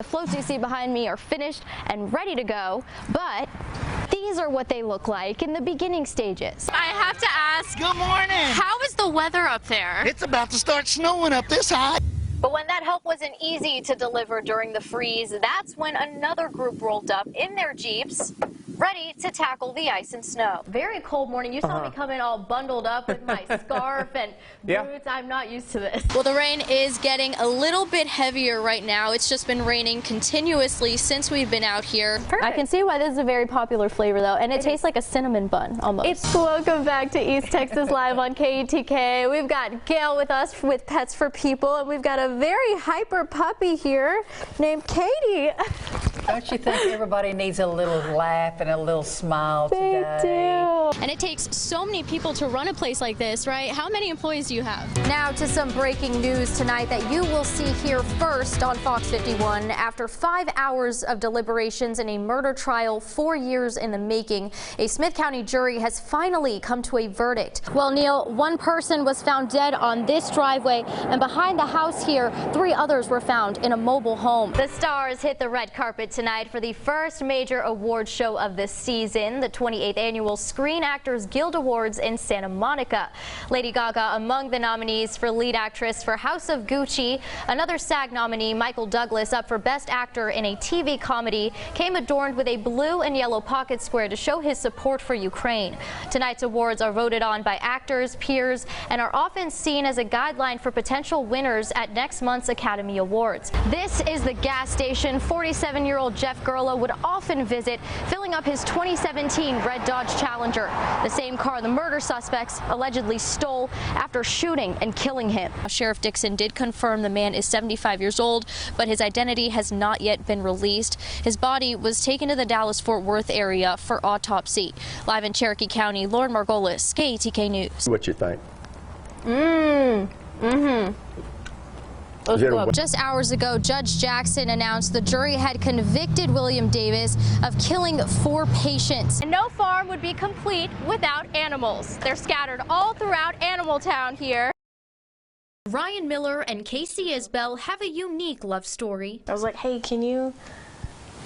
The floats you see behind me are finished and ready to go, but these are what they look like in the beginning stages. I have to ask, good morning. How is the weather up there? It's about to start snowing up this high. But when that help wasn't easy to deliver during the freeze, that's when another group rolled up in their Jeeps, ready to tackle the ice and snow. Very cold morning. You saw me come in all bundled up with my scarf and boots. I'm not used to this. Well, the rain is getting a little bit heavier right now. It's just been raining continuously since we've been out here. Perfect. I can see why this is a very popular flavor, though, and it tastes like a cinnamon bun almost. Welcome back to East Texas Live on KETK. We've got Gail with us with Pets for People, and we've got a very hyper puppy here named Katie. Don't you think everybody needs a little laugh and a little smile today? They do. And it takes so many people to run a place like this, right? How many employees do you have? Now to some breaking news tonight that you will see here first on Fox 51. After 5 hours of deliberations in a murder trial 4 years in the making, a Smith County jury has finally come to a verdict. Well, Neil, one person was found dead on this driveway, and behind the house here, 3 others were found in a mobile home. The stars hit the red carpet tonight for the first major award show of the season, the 28th annual Screen Actors Guild Awards in Santa Monica. Lady Gaga among the nominees for lead actress for House of Gucci. Another SAG nominee, Michael Douglas, up for Best Actor in a TV comedy, came adorned with a blue and yellow pocket square to show his support for Ukraine. Tonight's awards are voted on by actors, peers, and are often seen as a guideline for potential winners at next month's Academy Awards. This is the gas station 47-year-old Jeff Gurla would often visit, filling up his 2017 red Dodge Challenger, the same car the murder suspects allegedly stole after shooting and killing him. Sheriff Dixon did confirm the man is 75 years old, but his identity has not yet been released. His body was taken to the Dallas-Fort Worth area for autopsy. Live in Cherokee County, Lauren Margolis, KETK News. What you think? Just hours ago, Judge Jackson announced the jury had convicted William Davis of killing 4 patients. And no farm would be complete without animals. They're scattered all throughout Animal Town here. Ryan Miller and Casey Isbell have a unique love story. I was like, hey, can you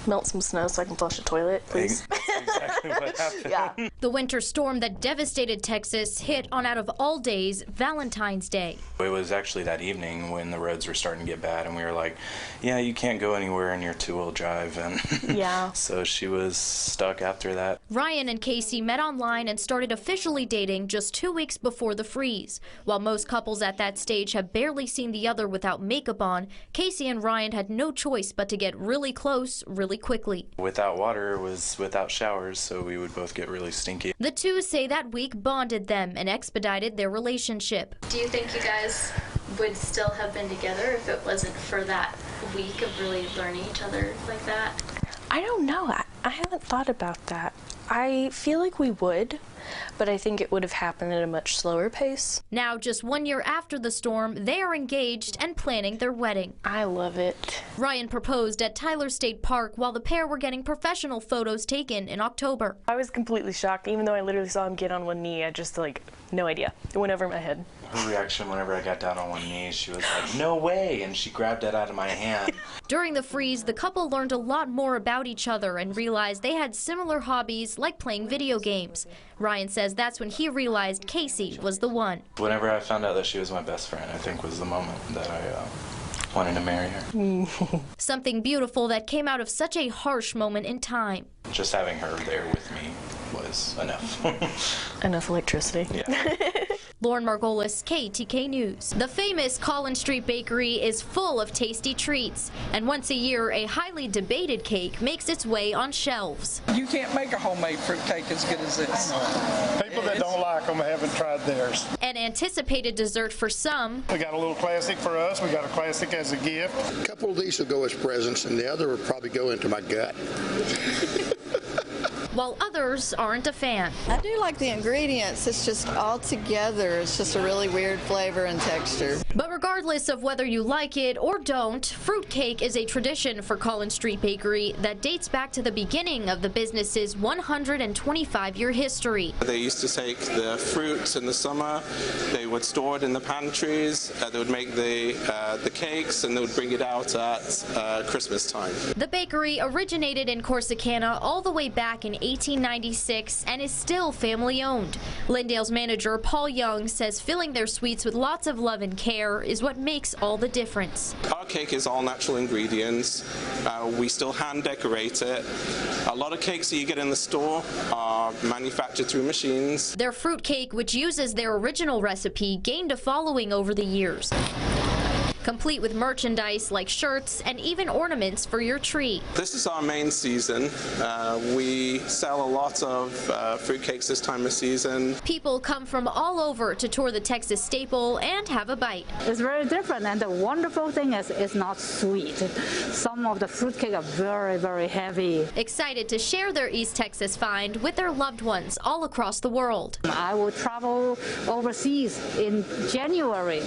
melt some snow so I can flush the toilet, please? Exactly what happened. Yeah. The winter storm that devastated Texas hit on, out of all days, Valentine's Day. It was actually that evening when the roads were starting to get bad, and we were like, yeah, you can't go anywhere in your 2-wheel drive. And Yeah. So she was stuck after that. Ryan and Casey met online and started officially dating just 2 weeks before the freeze. While most couples at that stage have barely seen the other without makeup on, Casey and Ryan had no choice but to get really close really quickly. Without water was without showers, so we would both get really stinky. The two say that week bonded them and expedited their relationship. Do you think you guys would still have been together if it wasn't for that week of really learning each other like that? I don't know. I haven't thought about that. I feel like we would, but I think it would have happened at a much slower pace. Now, just 1 year after the storm, they are engaged and planning their wedding. I love it. Ryan proposed at Tyler State Park while the pair were getting professional photos taken in October. I was completely shocked. Even though I literally saw him get on one knee, I just, no idea. It went over my head. Her reaction whenever I got down on one knee, she was like, no way, and she grabbed it out of my hand. During the freeze, the couple learned a lot more about each other and realized they had similar hobbies like playing video games. Ryan says that's when he realized Casey was the one. Whenever I found out that she was my best friend, I think was the moment that I wanted to marry her. Something beautiful that came out of such a harsh moment in time. Just having her there with me was enough. Enough electricity. Yeah. Lauren Margolis, KETK News. The famous Collins Street Bakery is full of tasty treats, and once a year, a highly debated cake makes its way on shelves. You can't make a homemade fruitcake as good as this. People that don't like them haven't tried theirs. An anticipated dessert for some. We got a little classic for us. We got a classic as a gift. A couple of these will go as presents, and the other will probably go into my gut. while others aren't a fan. I do like the ingredients. It's just all together. It's just a really weird flavor and texture. But regardless of whether you like it or don't, fruitcake is a tradition for Collins Street Bakery that dates back to the beginning of the business's 125-year history. They used to take the fruit in the summer, they would store it in the pantries, they would make the cakes, and they would bring it out at Christmas time. The bakery originated in Corsicana all the way back in 1896 and is still family-owned. Lindale's manager, Paul Young, says filling their sweets with lots of love and care is what makes all the difference. Our cake is all natural ingredients. We still hand decorate it. A lot of cakes that you get in the store are manufactured through machines. Their fruitcake, which uses their original recipe, gained a following over the years, complete with merchandise like shirts and even ornaments for your tree. This is our main season. We sell a lot of fruitcakes this time of season. People come from all over to tour the Texas staple and have a bite. It's very different, and the wonderful thing is it's not sweet. Some of the fruitcake are very, very heavy. Excited to share their East Texas find with their loved ones all across the world. I will travel overseas in January.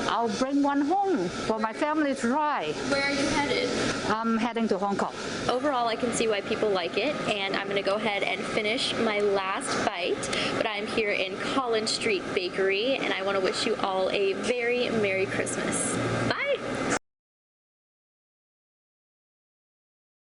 I'll bring one home for my family to try. Where are you headed? I'm heading to Hong Kong. Overall, I can see why people like it, and I'm going to go ahead and finish my last bite. But I'm here in Collins Street Bakery, and I want to wish you all a very Merry Christmas.